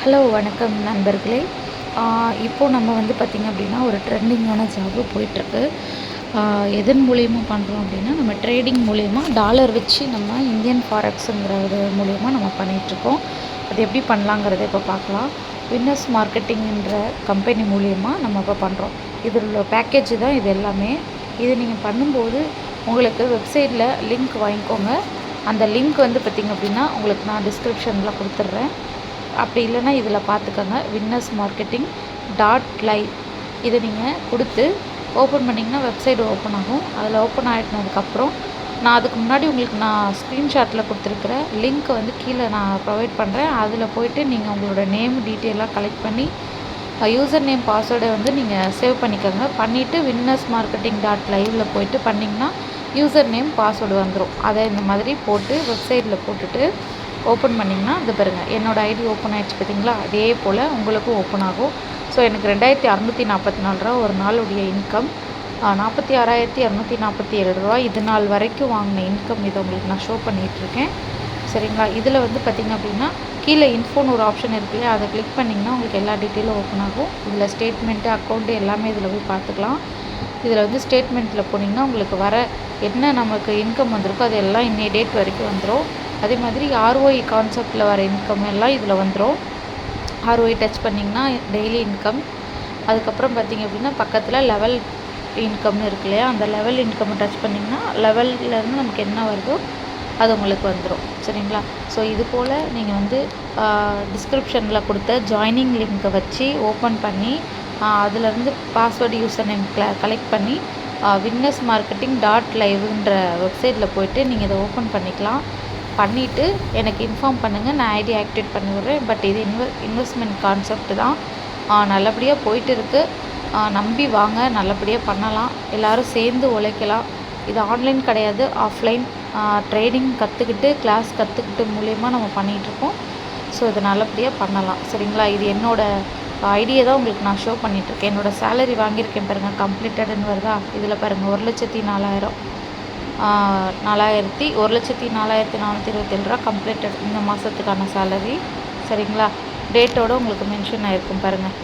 Hello வணக்கம் நண்பர்களே. இப்போது நம்ம வந்து பார்த்திங்க அப்படின்னா ஒரு ட்ரெண்டிங்கான ஜாபு போயிட்டுருக்கு. எதன் மூலியமா பண்ணுறோம் அப்படின்னா, நம்ம ட்ரேடிங் மூலியமா டாலர் வச்சு நம்ம இந்தியன் ஃபாரெக்ஸுங்கிற இது மூலியமா நம்ம பண்ணிகிட்ருக்கோம். அது எப்படி பண்ணலாங்கிறத இப்போ பார்க்கலாம். வின்னர்ஸ் மார்க்கெட்டிங்கிற கம்பெனி மூலியமா நம்ம இப்போ பண்ணுறோம். இதில் உள்ள பேக்கேஜ் தான் இது எல்லாமே. இது நீங்கள் பண்ணும்போது உங்களுக்கு வெப்சைட்டில் லிங்க் வாங்கிக்கோங்க. அந்த லிங்க் வந்து பார்த்திங்க அப்படின்னா உங்களுக்கு நான் டிஸ்கிரிப்ஷனில் கொடுத்துட்றேன். அப்படி இல்லைன்னா இதில் பார்த்துக்கோங்க, வின்னர்ஸ் மார்க்கெட்டிங் .live. இதை நீங்கள் கொடுத்து ஓப்பன் பண்ணிங்கன்னா வெப்சைட் ஓப்பன் ஆகும். அதில் ஓப்பன் ஆகிட்டதுக்கப்புறம் நான் அதுக்கு முன்னாடி உங்களுக்கு நான் ஸ்க்ரீன்ஷாட்டில் கொடுத்துருக்குற லிங்க்கை வந்து கீழே நான் ப்ரொவைட் பண்ணுறேன். அதில் போய்ட்டு நீங்கள் உங்களோட நேம் டீட்டெயிலாக கலெக்ட் பண்ணி யூசர் நேம் பாஸ்வேர்டை வந்து நீங்கள் சேவ் பண்ணிக்கோங்க. பண்ணிவிட்டு வின்னர்ஸ் மார்க்கெட்டிங் .liveல போய்ட்டு பண்ணிங்கன்னா யூசர் நேம் பாஸ்வேர்டு வந்துடும். அதை இந்த மாதிரி போட்டு வெப்சைட்டில் போட்டுட்டு ஓப்பன் பண்ணிங்கன்னா இது பாருங்கள், என்னோடய ஐடி ஓப்பன் ஆகிடுச்சு பார்த்தீங்களா? அதே போல் உங்களுக்கும் ஓப்பன் ஆகும். ஸோ எனக்கு 2644 ரூபா ஒரு நாளுடைய இன்கம், 46,247 ரூபா இது நாள் வரைக்கும் வாங்கின இன்கம். இதை உங்களுக்கு நான் ஷோ பண்ணிகிட்ருக்கேன், சரிங்களா? இதில் வந்து பார்த்திங்க அப்படின்னா கீழே இன்ஃபோன்னு ஒரு ஆப்ஷன் இருக்கு இல்லையா, அதை கிளிக் பண்ணிங்கன்னா உங்களுக்கு எல்லா டீட்டெயிலும் ஓப்பன் ஆகும். இதில் ஸ்டேட்மெண்ட்டு, அக்கௌண்ட்டு எல்லாமே இதில் போய் பார்த்துக்கலாம். இதில் வந்து ஸ்டேட்மெண்ட்டில் போனீங்கன்னா உங்களுக்கு வர என்ன நமக்கு இன்கம் வந்திருக்கோ அது எல்லாம் இன்னைய டேட் வரைக்கும் வந்துடும். அதே மாதிரி ROI கான்செப்டில் வர இன்கம் எல்லாம் இதில் வந்துடும். ROI டச் பண்ணிங்கன்னா டெய்லி இன்கம். அதுக்கப்புறம் பார்த்திங்க அப்படின்னா பக்கத்தில் லெவல் இன்கம்னு இருக்கு இல்லையா, அந்த லெவல் இன்கம் டச் பண்ணிங்கன்னா லெவல்லேருந்து நமக்கு என்ன வருதோ அது உங்களுக்கு வந்துடும், சரிங்களா? ஸோ இது போல் நீங்கள் வந்து டிஸ்கிரிப்ஷனில் கொடுத்த ஜாயினிங் லிங்க்கை வச்சு ஓப்பன் பண்ணி அதிலேருந்து பாஸ்வேர்டு யூசர் நேம் கலெக்ட் பண்ணி வின்னர்ஸ் மார்க்கெட்டிங் .liveன்ற வெப்சைட்டில் போய்ட்டு நீங்கள் இதை ஓப்பன் பண்ணிக்கலாம். பண்ணிவிட்டு எனக்கு இன்ஃபார்ம் பண்ணுங்கள், நான் ஐடி ஆக்டிவேட் பண்ணி விட்றேன். பட் இது இன்வெஸ்ட்மெண்ட் கான்செப்ட் தான். நல்லபடியாக போயிட்டு இருக்குது. நம்பி வாங்க, நல்லபடியாக பண்ணலாம். எல்லோரும் சேர்ந்து உழைக்கலாம். இது ஆன்லைன் கிடையாது, ஆஃப்லைன். ட்ரேடிங் கற்றுக்கிட்டு கிளாஸ் கற்றுக்கிட்டு மூலயமா நம்ம பண்ணிகிட்ருக்கோம். ஸோ இதை நல்லபடியாக பண்ணலாம், சரிங்களா? இது என்னோடய ஐடியை தான் உங்களுக்கு நான் ஷோ பண்ணிகிட்ருக்கேன். என்னோடய சேலரி வாங்கியிருக்கேன் பாருங்கள், கம்ப்ளீட்டடுன்னு வருதா? இதில் பாருங்கள் 1,04,000 1,04,427 ரூபா கம்ப்ளீட்டட் இந்த மாதத்துக்கான சேலரி, சரிங்களா? டேட்டோடு உங்களுக்கு மென்ஷன் ஆகிருக்கும் பாருங்கள்,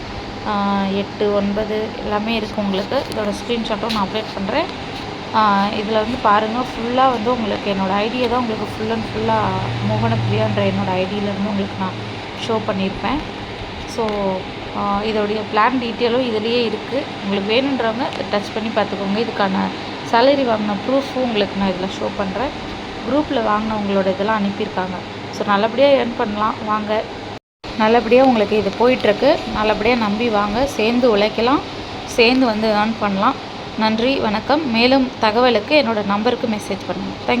8/9 எல்லாமே இருக்குது உங்களுக்கு. இதோட ஸ்க்ரீன்ஷாட்டும் நான் அப்டேட் பண்ணுறேன். இதில் வந்து பாருங்கள், ஃபுல்லாக வந்து உங்களுக்கு என்னோடய ஐடியை தான் உங்களுக்கு ஃபுல் அண்ட் ஃபுல்லாக மோகனப்பிரியான்ற என்னோடய ஐடியிலேருந்து உங்களுக்கு நான் ஷோ பண்ணியிருப்பேன். ஸோ இதோடைய பிளான் டீட்டெயிலும் இதிலேயே இருக்குது. உங்களுக்கு வேணுன்றவங்க டச் பண்ணி பார்த்துக்கோங்க. இதுக்கான சேலரி வாங்கின ப்ரூஃபும் உங்களுக்கு நான் இதில் ஷோ பண்ணுறேன். குரூப்பில் வாங்கினவங்களோட இதெல்லாம் அனுப்பியிருக்காங்க. ஸோ நல்லபடியாக ஏர்ன் பண்ணலாம் வாங்க. நல்லபடியாக உங்களுக்கு இது போயிட்டுருக்கு. நல்லபடியாக நம்பி வாங்க, சேர்ந்து உழைக்கலாம், சேர்ந்து வந்து ஏர்ன் பண்ணலாம். நன்றி, வணக்கம். மேலும் தகவலுக்கு என்னோடய நம்பருக்கு மெசேஜ் பண்ணுங்கள். தேங்க்யூ.